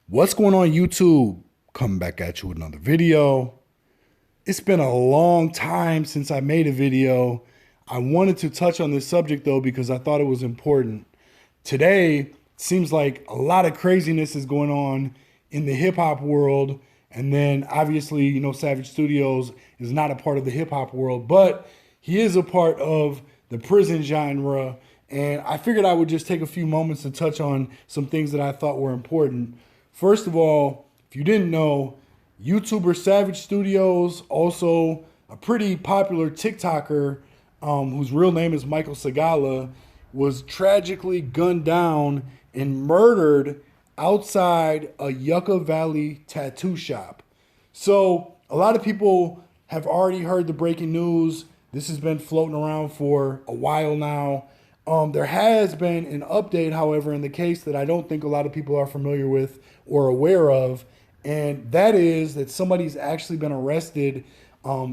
What's going on, YouTube? Coming back at you with another video. It's been a long time since I made a video. I wanted to touch on this subject though because I thought it was important. Today seems like a lot of craziness is going on in the hip hop world, and then obviously, Savage Studios is not a part of the hip hop world, but he is a part of the prison genre. And I figured I would just take a few moments to touch on some things that I thought were important. First of all, if you didn't know, YouTuber Savage Studios, also a pretty popular TikToker whose real name is Michael Segala, was tragically gunned down and murdered outside a Yucca Valley tattoo shop. So a lot of people have already heard the breaking news. This has been floating around for a while now. There has been an update, however, in the case that I don't think a lot of people are familiar with or aware of, and that is that somebody's actually been arrested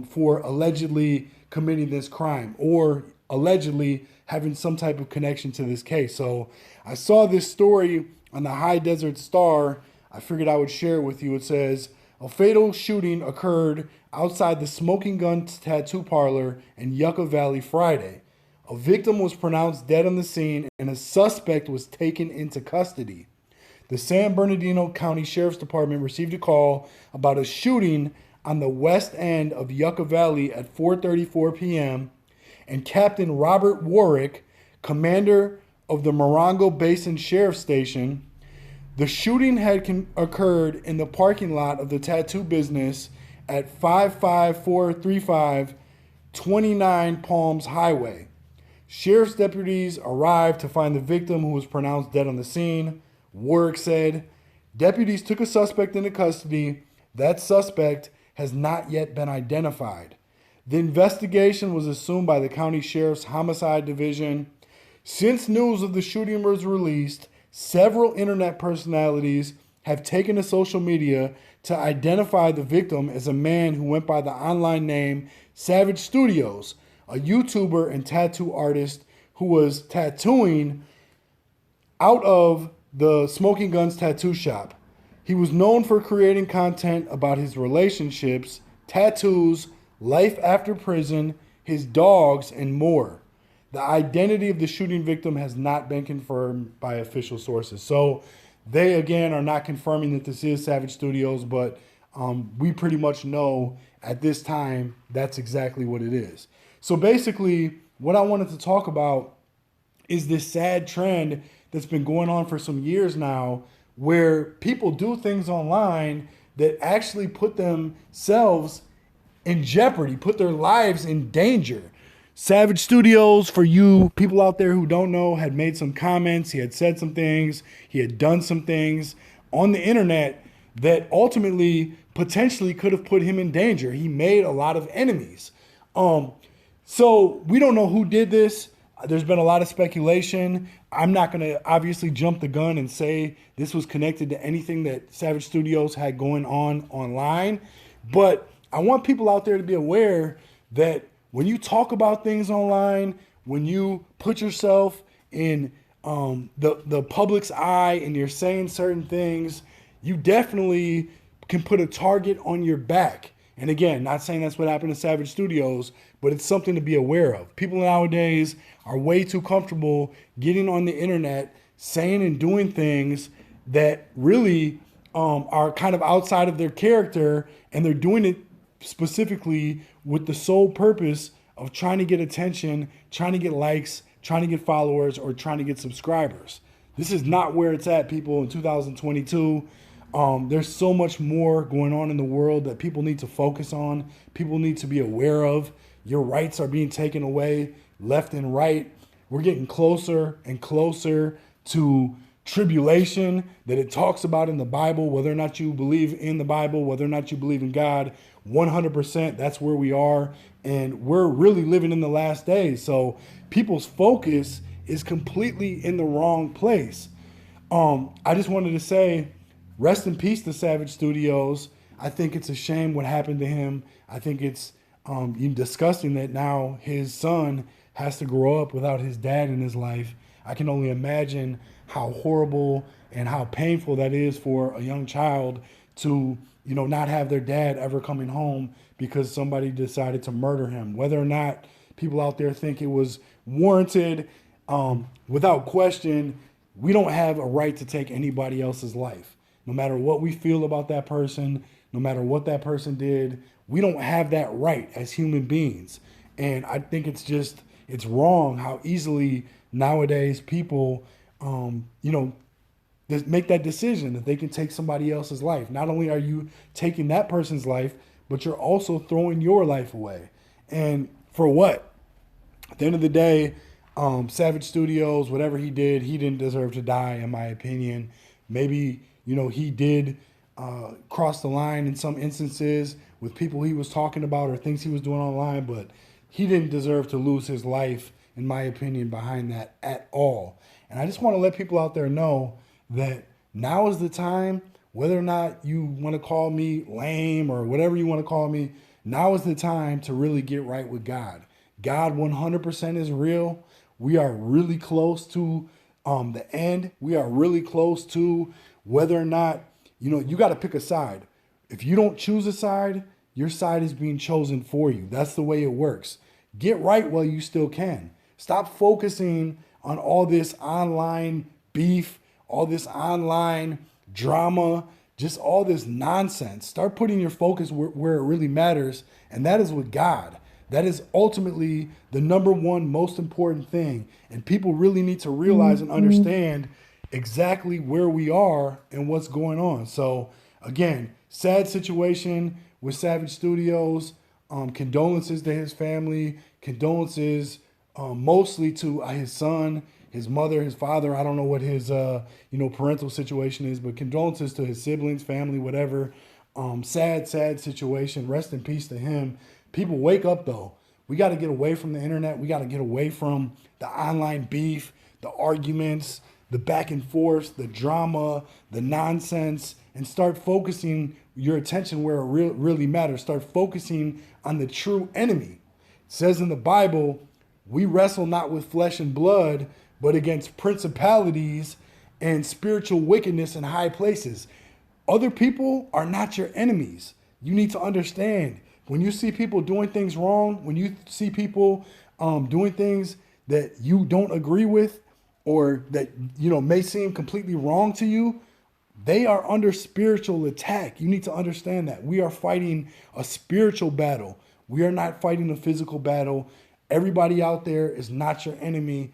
for allegedly committing this crime or allegedly having some type of connection to this case. So I saw this story on the High Desert Star. I figured I would share it with you. It says, a fatal shooting occurred outside the Smoking Gun tattoo parlor in Yucca Valley Friday. A victim was pronounced dead on the scene and a suspect was taken into custody. The San Bernardino County Sheriff's Department received a call about a shooting on the west end of Yucca Valley at 4:34 p.m. and Captain Robert Warwick, commander of the Morongo Basin Sheriff's Station. The shooting had occurred in the parking lot of the tattoo business at 55435 29 Palms Highway. Sheriff's deputies arrived to find the victim, who was pronounced dead on the scene. Warwick said, deputies took a suspect into custody. That suspect has not yet been identified. The investigation was assumed by the county sheriff's homicide division. Since news of the shooting was released, several internet personalities have taken to social media to identify the victim as a man who went by the online name Savage Studios, a YouTuber and tattoo artist who was tattooing out of the Smoking Guns tattoo shop. He was known for creating content about his relationships, tattoos, life after prison, his dogs, and more. The identity of the shooting victim has not been confirmed by official sources. So they, again, are not confirming that this is Savage Studios, but we pretty much know at this time that's exactly what it is. So basically, what I wanted to talk about is this sad trend that's been going on for some years now, where people do things online that actually put themselves in jeopardy, put their lives in danger. Savage Studios, for you people out there who don't know, had made some comments. He had said some things. He had done some things on the internet that ultimately potentially could have put him in danger. He made a lot of enemies. So we don't know who did this. There's been a lot of speculation. I'm not going to obviously jump the gun and say this was connected to anything that Savage Studios had going on online. But I want people out there to be aware that when you talk about things online, when you put yourself in the public's eye and you're saying certain things, you definitely can put a target on your back. And again, not saying that's what happened to Savage Studios, but it's something to be aware of. People nowadays are way too comfortable getting on the internet, saying and doing things that really are kind of outside of their character, and they're doing it specifically with the sole purpose of trying to get attention, trying to get likes, trying to get followers, or trying to get subscribers. This is not where it's at, people, in 2022. There's so much more going on in the world that people need to focus on. People need to be aware of. Your rights are being taken away left and right. We're getting closer and closer to tribulation that it talks about in the Bible. Whether or not you believe in the Bible, whether or not you believe in God, 100%, that's where we are. And we're really living in the last days. So people's focus is completely in the wrong place. I just wanted to say, rest in peace to Savage Studios. I think it's a shame what happened to him. I think it's disgusting that now his son has to grow up without his dad in his life. I can only imagine how horrible and how painful that is for a young child to, not have their dad ever coming home because somebody decided to murder him. Whether or not people out there think it was warranted, without question, we don't have a right to take anybody else's life. No matter what we feel about that person, no matter what that person did, we don't have that right as human beings. And I think it's wrong how easily nowadays people, make that decision that they can take somebody else's life. Not only are you taking that person's life, but you're also throwing your life away. And for what? At the end of the day, Savage Studios, whatever he did, he didn't deserve to die, in my opinion. Maybe, he did cross the line in some instances with people he was talking about or things he was doing online, but he didn't deserve to lose his life, in my opinion, behind that at all. And I just want to let people out there know that now is the time, whether or not you want to call me lame or whatever you want to call me, now is the time to really get right with God. God 100% is real. We are really close to the end. We are really close to whether or not, you got to pick a side. If you don't choose a side, your side is being chosen for you. That's the way it works. Get right while you still can. Stop focusing on all this online beef, all this online drama, just all this nonsense. Start putting your focus where it really matters, and that is with God. That is ultimately the number one most important thing. And people really need to realize and understand exactly where we are and what's going on. So again, sad situation with Savage Studios. Condolences to his family. Condolences mostly to his son, his mother, his father. I don't know what his parental situation is, but condolences to his siblings, family, whatever. Sad situation. Rest in peace to him. People, wake up though. We got to get away from the internet. We got to get away from the online beef, the arguments, the back and forth, the drama, the nonsense, and start focusing your attention where it really matters. Start focusing on the true enemy. It says in the Bible, we wrestle not with flesh and blood, but against principalities and spiritual wickedness in high places. Other people are not your enemies. You need to understand, when you see people doing things wrong, when you see people doing things that you don't agree with, or that may seem completely wrong to you, they are under spiritual attack. You need to understand that. We are fighting a spiritual battle. We are not fighting a physical battle. Everybody out there is not your enemy.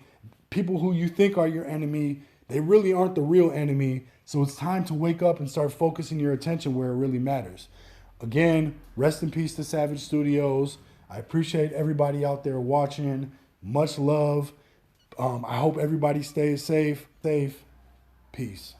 People who you think are your enemy, they really aren't the real enemy. So it's time to wake up and start focusing your attention where it really matters. Again, rest in peace to Savage Studios. I appreciate everybody out there watching. Much love. I hope everybody stays safe. Peace.